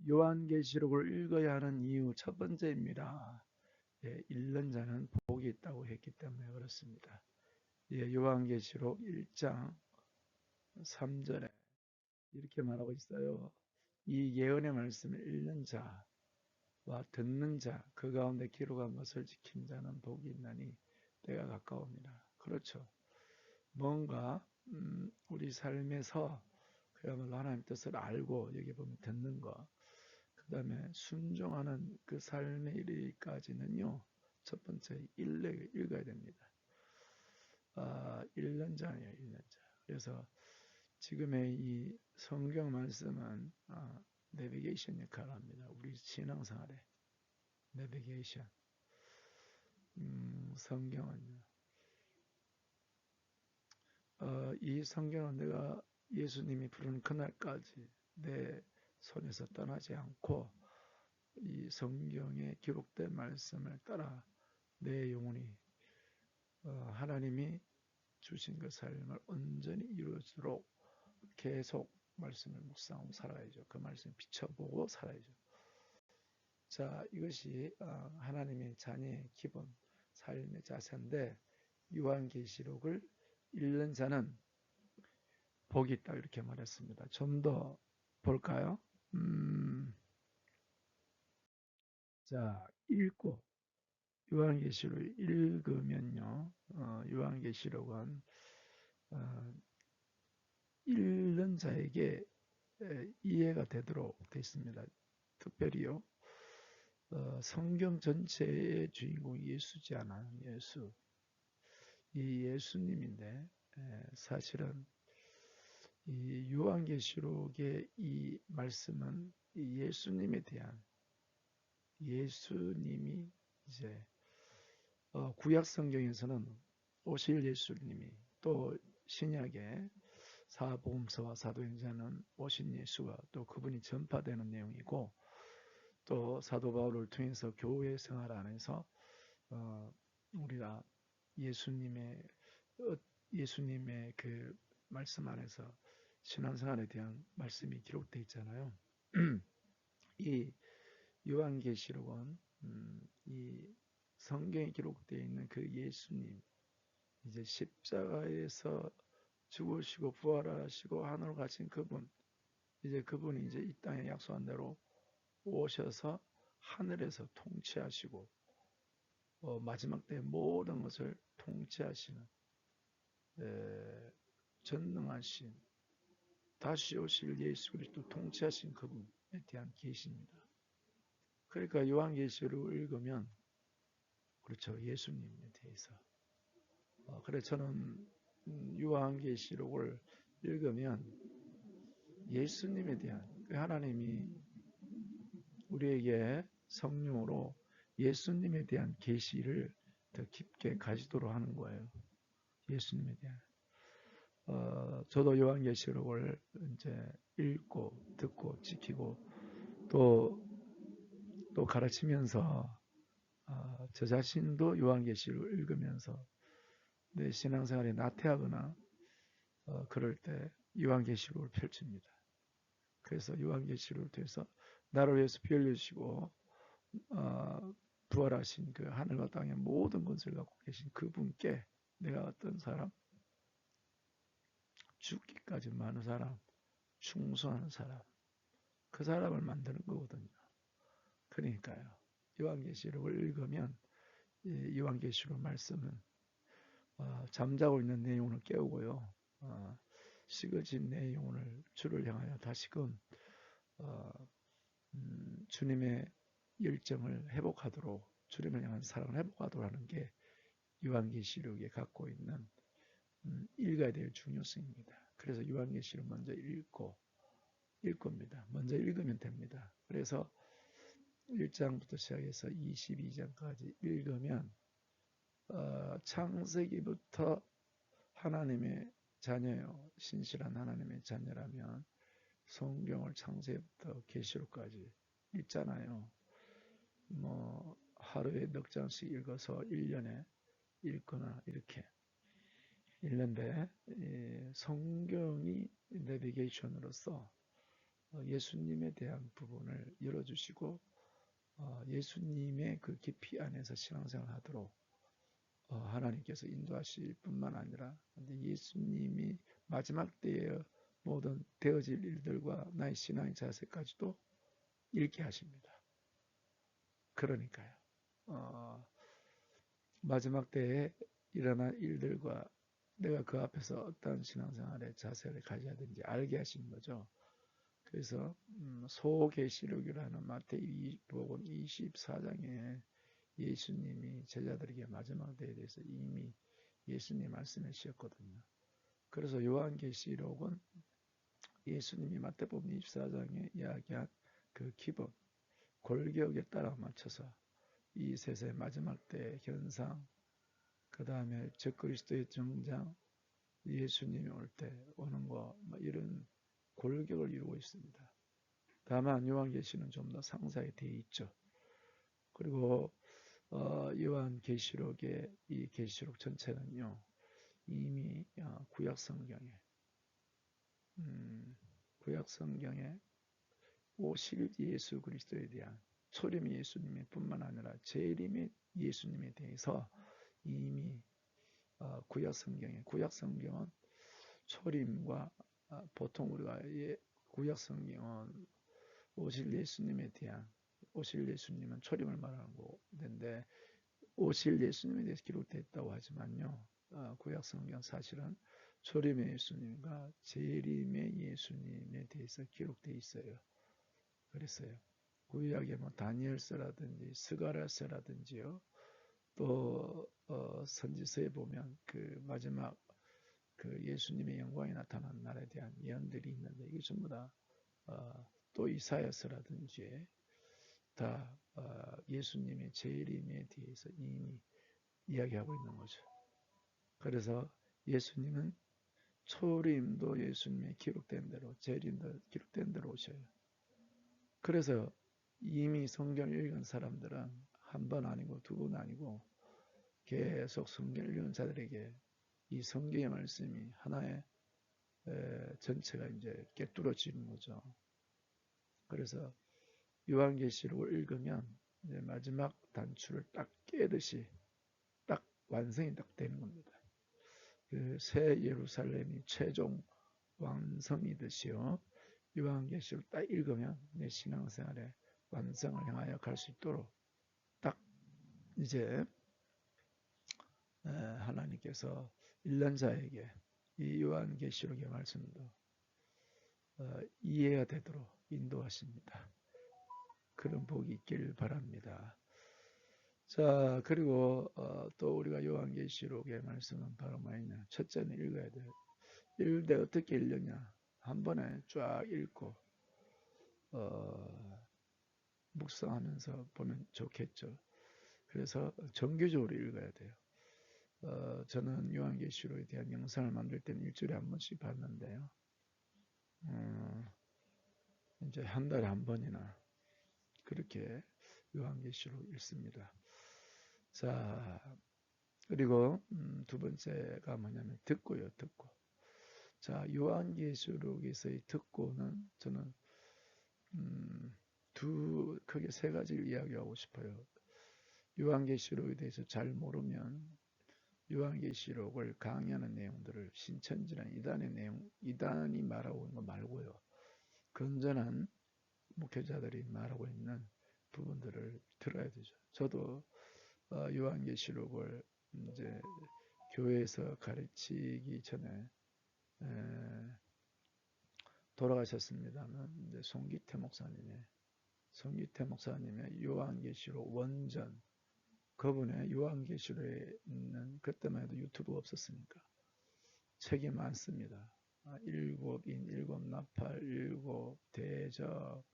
요한계시록을 읽어야 하는 이유 첫 번째입니다. 읽는 자는 복이 있다고 했기 때문에 그렇습니다. 요한계시록 1장 3절에 이렇게 말하고 있어요. 이 예언의 말씀을 읽는 자와 듣는 자, 그 가운데 기록한 것을 지킨 자는 복이 있나니 때가 가까웁니다. 그렇죠. 뭔가 우리 삶에서 그야말로 하나님 뜻을 알고 여기 보면 듣는 것, 그 다음에 순종하는 그 삶에 이르기까지는요, 첫 번째 읽어야 됩니다. 읽는 자예요, 읽는 자. 그래서 지금의 이 성경 말씀은 내비게이션 역할을 합니다. 우리 신앙생활에 내비게이션. 성경은요. 이 성경은 내가 예수님이 부르는 그날까지 내 손에서 떠나지 않고 이 성경에 기록된 말씀을 따라 내 영혼이 하나님이 주신 그 삶을 온전히 이루어지도록 계속 말씀을 묵상하고 살아야죠. 그 말씀을 비춰보고 살아야죠. 자, 이것이 하나님의 자녀의 기본 삶의 자세인데 요한계시록을 읽는 자는 복이 있다 이렇게 말했습니다. 좀 더 볼까요? 자, 읽고 요한계시록을 읽으면요. 요한계시록은 읽는 자에게 이해가 되도록 되어 있습니다. 특별히요. 성경 전체의 주인공이 예수지 않아요. 예수. 이 예수님인데 사실은 이 요한계시록의 이 말씀은 이 예수님에 대한 예수님이 이제 구약 성경에서는 오실 예수님이 또 신약의 사복음서와 사도행전은 오신 예수가 또 그분이 전파되는 내용이고 또 사도 바울을 통해서 교회 생활 안에서 우리가 예수님의 그 말씀 안에서 신앙생활에 대한 말씀이 기록되어 있잖아요. 이 요한계시록은 이 성경에 기록되어 있는 그 예수님, 이제 십자가에서 죽으시고 부활하시고 하늘로 가신 그분, 이제 그분이 이제 이 땅에 약속한 대로 오셔서 하늘에서 통치하시고 마지막 때 모든 것을 통치하시는 전능하신 다시 오실 예수 그리스도 통치하신 그분에 대한 계시입니다. 그러니까 요한계시록을 읽으면 그렇죠. 예수님에 대해서. 그래서 저는 요한계시록을 읽으면 예수님에 대한 하나님이 우리에게 성령으로 예수님에 대한 계시를 더 깊게 가지도록 하는 거예요. 예수님에 대한. 저도 요한계시록을 이제 읽고 듣고 지키고 또 가르치면서 저 자신도 요한계시록을 읽으면서 내 신앙생활에 나태하거나 그럴 때 요한계시록을 펼칩니다. 그래서 요한계시록을 통해서 나를 위해서 피 흘려주시고 부활하신 그 하늘과 땅의 모든 것을 갖고 계신 그분께 내가 어떤 사람, 죽기까지 많은 사람, 충성하는 사람, 그 사람을 만드는 거거든요. 그러니까요. 요한계시록을 읽으면 요한계시록 말씀은 잠자고 있는 내 영혼을 깨우고요. 식어진 내 영혼을 주를 향하여 다시금 주님의 열정을 회복하도록 주님을 향한 사랑을 회복하도록 하는 게 요한계시록에 갖고 있는 읽어야 될 중요성입니다. 그래서 요한계시록 먼저 읽습니다. 먼저 읽으면 됩니다. 그래서 1장부터 시작해서 22장까지 읽으면 창세기부터 하나님의 자녀요. 신실한 하나님의 자녀라면 성경을 창세기부터 계시록까지 읽잖아요. 뭐 하루에 넉 장씩 읽어서 1년에 읽거나 이렇게 읽는데 성경이 내비게이션으로서 예수님에 대한 부분을 열어주시고 예수님의 그 깊이 안에서 신앙생활 하도록 하나님께서 인도하실 뿐만 아니라 예수님이 마지막 때에 모든 되어질 일들과 나의 신앙의 자세까지도 읽게 하십니다. 그러니까요. 마지막 때에 일어날 일들과 내가 그 앞에서 어떤 신앙생활의 자세를 가져야 되는지 알게 하시는 거죠. 그래서 소계시록이라는 마태복음 24장에 예수님이 제자들에게 마지막 때에 대해서 이미 예수님 말씀을 주셨거든요. 그래서 요한계시록은 예수님이 마태복음 24장에 이야기한 그 기본 골격에 따라 맞춰서 이 세상의 마지막 때 현상, 그 다음에 적그리스도의 등장, 예수님이 올 때 오는 거 이런 골격을 이루고 있습니다. 다만 요한계시는 좀 더 상세하게 되어 있죠. 그리고 요한계시록의 이 계시록 전체는요 이미 구약성경에 오실 예수 그리스도에 대한 초림의 예수님의 뿐만 아니라 재림의 예수님에 대해서 이미 구약성경은 초림과 보통 우리가 구약성경은 오실 예수님은 초림을 말하는 건데 오실 예수님에 대해서 기록되어 있다고 하지만요. 구약성경 사실은 초림의 예수님과 재림의 예수님에 대해서 기록되어 있어요. 그랬어요. 구약에 뭐 다니엘서라든지 스가랴서라든지요. 또 선지서에 보면 그 마지막 그 예수님의 영광이 나타난 날에 대한 예언들이 있는데 이게 전부 다 또 이사야서라든지 다 예수님의 재림에 대해서 이미 이야기하고 있는 거죠. 그래서 예수님은 초림도 예수님의 기록된 대로 재림도 기록된 대로 오셔요. 그래서 이미 성경을 읽은 사람들은 한 번 아니고 두 번 아니고 계속 성경을 읽은 자들에게 이 성경의 말씀이 하나의 전체가 이제 꿰뚫어지는 거죠. 그래서 요한계시록을 읽으면 이제 마지막 단추를 딱 깨듯이 딱 완성이 딱 되는 겁니다. 그 새 예루살렘이 최종 완성이듯이요. 요한계시록 딱 읽으면 내 신앙생활의 완성을 향하여 갈 수 있도록 딱 이제 하나님께서 1년 자에게 이 요한계시록의 말씀도 이해가 되도록 인도하십니다. 그런 복이 있길 바랍니다. 자, 그리고 또 우리가 요한계시록의 말씀은 바로 뭐냐? 첫째는 읽어야 돼요. 읽을 때 어떻게 읽느냐? 한 번에 쫙 읽고 묵상하면서 보면 좋겠죠. 그래서 정규적으로 읽어야 돼요. 저는 요한계시록에 대한 영상을 만들 때는 일주일에 한 번씩 봤는데요. 이제 한 달에 한 번이나 그렇게 요한계시록 읽습니다. 자, 그리고 두 번째가 뭐냐면 듣고요, 듣고. 자, 요한계시록에서의 듣고는 저는 크게 세 가지를 이야기하고 싶어요. 요한계시록에 대해서 잘 모르면 요한계시록을 강의하는 내용들을 신천지나 이단이 말하고 있는 거 말고요. 건전한 목회자들이 말하고 있는 부분들을 들어야 되죠. 저도 요한계시록을 이제 교회에서 가르치기 전에 돌아가셨습니다만 이제 송기태 목사님의 요한계시록 원전 그분의 요한계시록에 있는 그때만 해도 유튜브 없었으니까 책이 많습니다. 일곱인, 일곱나팔, 일곱 대접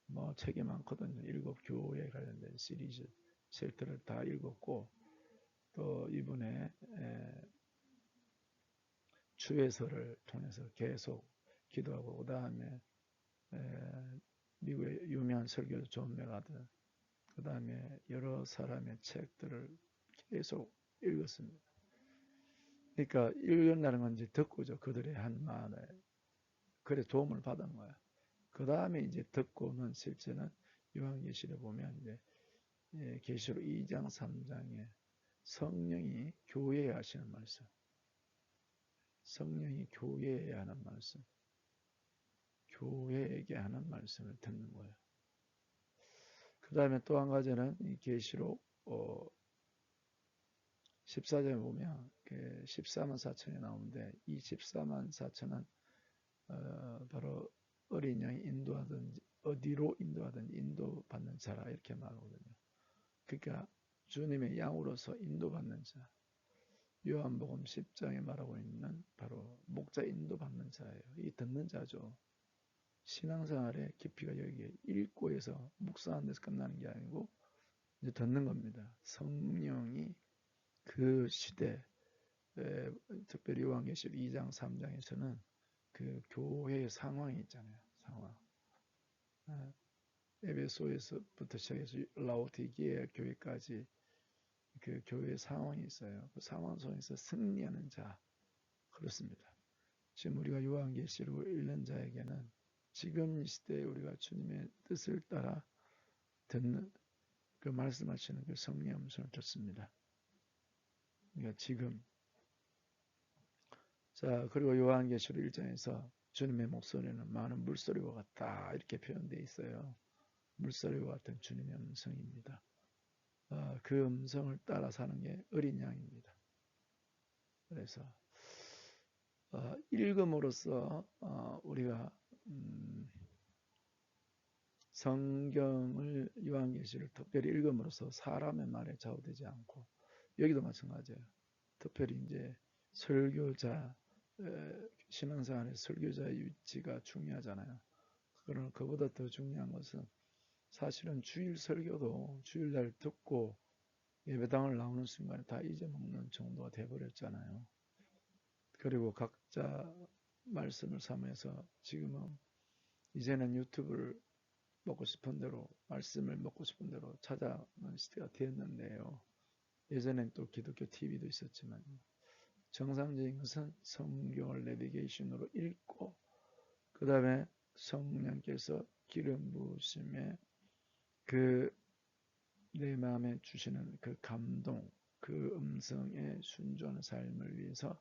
뭐 책이 많거든요. 일곱 교회에 관련된 시리즈 책들을 다 읽었고 또 이분의 주회서를 통해서 계속 기도하고 그 다음에 미국의 유명한 설교자 존 메가드 그 다음에 여러 사람의 책들을 계속 읽었습니다. 그러니까 읽는다는 건 이제 듣고죠. 그들의 한 말에 그래 도움을 받은 거야. 그 다음에 이제 듣고는 실제는 요한계시를 보면 이제 계시록 2장 3장에 성령이 교회에 하시는 말씀, 성령이 교회에 하는 말씀, 교회에게 하는 말씀을 듣는 거예요. 그 다음에 또 한 가지는 이 계시록 14장에 보면 14만 4천이 나오는데 이 14만 4천은 바로 어린 양이 인도하든지 어디로 인도하든지 인도받는 자라 이렇게 말하거든요. 그러니까 주님의 양으로서 인도받는 자. 요한복음 10장에 말하고 있는 바로 목자 인도받는 자예요. 이 듣는 자죠. 신앙생활의 깊이가 여기에 읽고 해서 묵상하는 데서 끝나는 게 아니고 이제 듣는 겁니다. 성령이 그 시대 특별히 요한계시록 2장 3장에서는 그 교회의 상황이 있잖아요. 상황. 에베소에서부터 시작해서 라오디게아 교회까지 그 교회의 상황이 있어요. 그 상황 속에서 승리하는 자 그렇습니다. 지금 우리가 요한계시록을 읽는 자에게는 지금 이 시대에 우리가 주님의 뜻을 따라 듣는 그 말씀하시는 그 성령의 음성을 듣습니다. 그러니까 지금 자 그리고 요한계시록 1장에서 주님의 목소리는 많은 물소리와 같다 이렇게 표현되어 있어요. 물소리와 같은 주님의 음성입니다. 그 음성을 따라 사는 게 어린 양입니다. 그래서 읽음으로써 우리가 성경을 요한계시를 특별히 읽음으로써 사람의 말에 좌우되지 않고 여기도 마찬가지예요. 특별히 이제 설교자 신앙생활의 설교자의 위치가 중요하잖아요. 그러나 그보다 더 중요한 것은 사실은 주일 설교도 주일날 듣고 예배당을 나오는 순간에 다 잊어먹는 정도가 돼버렸잖아요. 그리고 각자 말씀을 삼아서 지금은 이제는 유튜브를 먹고 싶은 대로 말씀을 먹고 싶은 대로 찾아가는 시대가 되었는데요. 예전엔 또 기독교 TV도 있었지만 정상적인 것은 성경을 내비게이션으로 읽고 그 다음에 성령께서 기름 부으심에 그 내 마음에 주시는 그 감동, 그 음성에 순종하는 삶을 위해서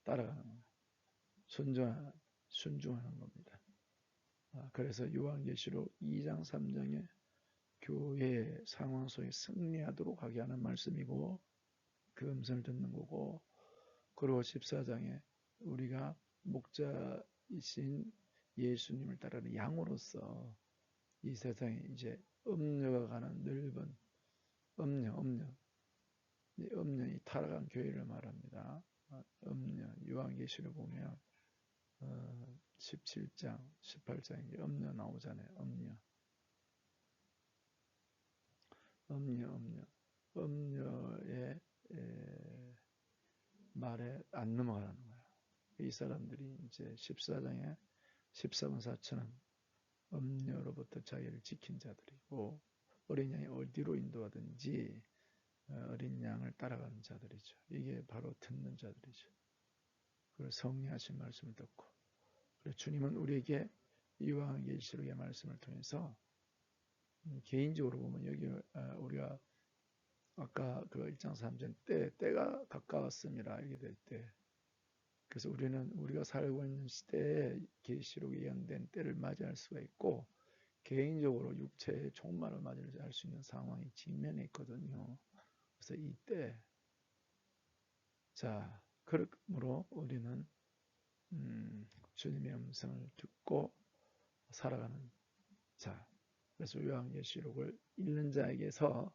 따라가는 겁니다. 순종하는 겁니다. 그래서 요한계시록 2장 3장에 교회의 상황 속에 승리하도록 하게 하는 말씀이고 그 음성을 듣는 거고 그리고 14장에 우리가 목자이신 예수님을 따르는 양으로서 이 세상에 이제 음녀가 가는 넓은 음녀이 타락한 교회를 말합니다. 음녀 요한계시록 보면 17장 18장에 음녀 나오잖아요. 음녀의 말에 안 넘어가는 거예요. 이 사람들이 이제 14장에 14만 4천은 음녀로부터 자기를 지킨 자들이고 어린 양이 어디로 인도하든지 어린 양을 따라가는 자들이죠. 이게 바로 듣는 자들이죠. 그리고 성령하신 말씀을 듣고 그래서 주님은 우리에게 요한계시록의 말씀을 통해서 개인적으로 보면 여기 우리가 아까 그 1장 3장 때가 가까웠습니다. 이렇게 될 때. 그래서 우리가 살고 있는 시대에 계시록에 예언된 때를 맞이할 수가 있고 개인적으로 육체의 종말을 맞이할 수 있는 상황이 직면해 있거든요. 그래서 이때 자 그러므로 우리는 주님의 음성을 듣고 살아가는 자 그래서 요한계시록을 읽는 자에게서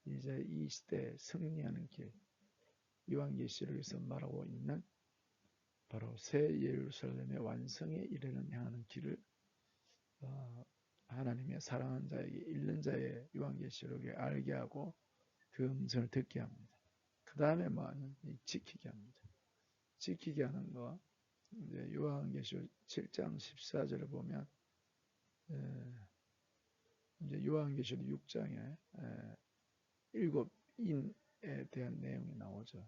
이제 이 시대에 승리하는 길 요한계시록에서 말하고 있는 바로 새 예루살렘의 완성에 이르는 향하는 길을 하나님의 사랑하는 자에게 읽는 자의 요한계시록에 알게 하고 그 음성을 듣게 합니다. 그 다음에 뭐하는 지키게 합니다. 지키게 하는 거 이제 요한계시록 7장 14절을 보면 이제 요한계시록 6장에 일곱 인에 대한 내용이 나오죠.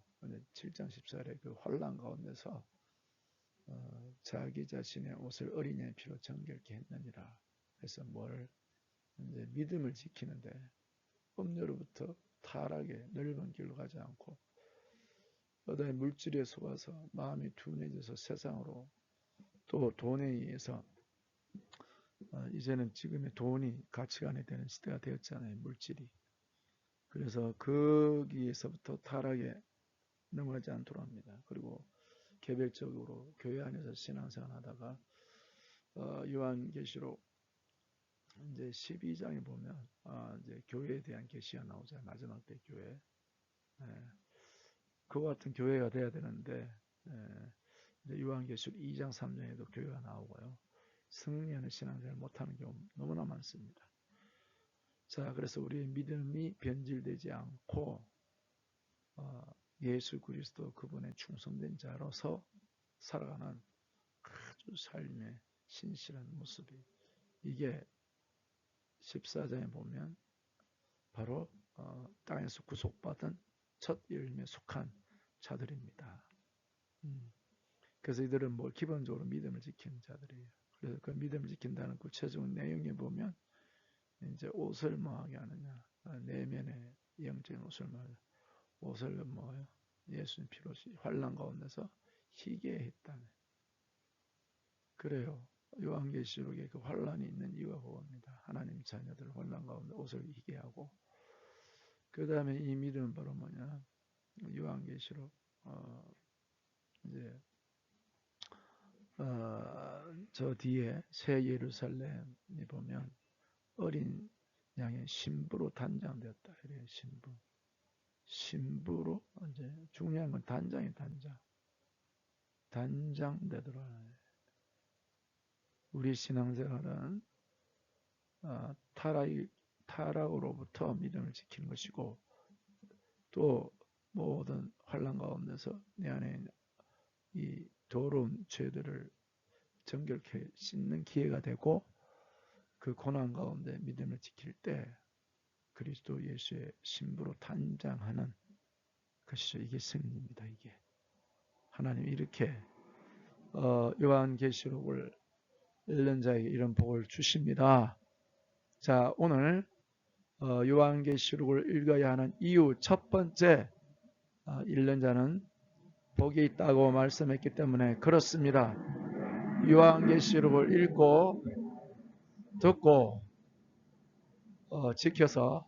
7장 14절에 그 환란 가운데서 자기 자신의 옷을 어린이의 피로 정결케 했느니라. 그래서 이제 믿음을 지키는데 음료로부터 타락의 넓은 길로 가지 않고 그다음에 물질에 속아서 마음이 둔해져서 세상으로 또 돈에 의해서 이제는 지금의 돈이 가치관이 되는 시대가 되었잖아요. 물질이. 그래서 거기에서부터 타락에 넘어가지 않도록 합니다. 그리고 개별적으로 교회 안에서 신앙생활 하다가 요한계시록 이제 12장에 보면 이제 교회에 대한 계시가 나오잖아요. 마지막 때 교회. 그와 같은 교회가 돼야 되는데 이제 요한계시록 2장 3장에도 교회가 나오고요. 승리하는 신앙생활을 못하는 경우 너무나 많습니다. 자, 그래서 우리의 믿음이 변질되지 않고 예수 그리스도 그분의 충성된 자로서 살아가는 아주 삶의 신실한 모습이 이게 14장에 보면 바로 땅에서 구속받은 첫 열매에 속한 자들입니다. 그래서 이들은 기본적으로 믿음을 지키는 자들이에요. 그래서 그 믿음을 지킨다는 구체적인 내용에 보면 이제 옷을 뭐하게 하느냐, 내면의 영적인 옷을 뭐예요? 예수님 피로 환난 가운데서 희게 했다네. 그래요. 요한계시록에 그 환란이 있는 이유가 그겁니다. 하나님 자녀들 환란 가운데 옷을 희게 하고, 그 다음에 이 믿음은 바로 뭐냐? 요한계시록 이제 저 뒤에 새 예루살렘이 보면 어린 양의 신부로 단장되었다. 이래요. 신부로 이제 중요한 건 단장이 단장되도록 하는. 우리 신앙생활은 타락으로부터 믿음을 지키는 것이고 또 모든 환난 가운데서 내 안에 이 더러운 죄들을 정결케 씻는 기회가 되고 그 고난 가운데 믿음을 지킬 때 그리스도 예수의 신부로 단장하는 것이죠. 이게 승리입니다. 이게 하나님이 이렇게 요한계시록을 읽는 자에게 이런 복을 주십니다. 자, 오늘 요한계시록을 읽어야 하는 이유 첫 번째, 읽는 자는 복이 있다고 말씀했기 때문에 그렇습니다. 요한계시록을 읽고 듣고 지켜서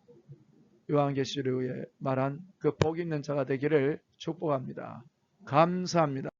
요한계시록에 말한 그 복 있는 자가 되기를 축복합니다. 감사합니다.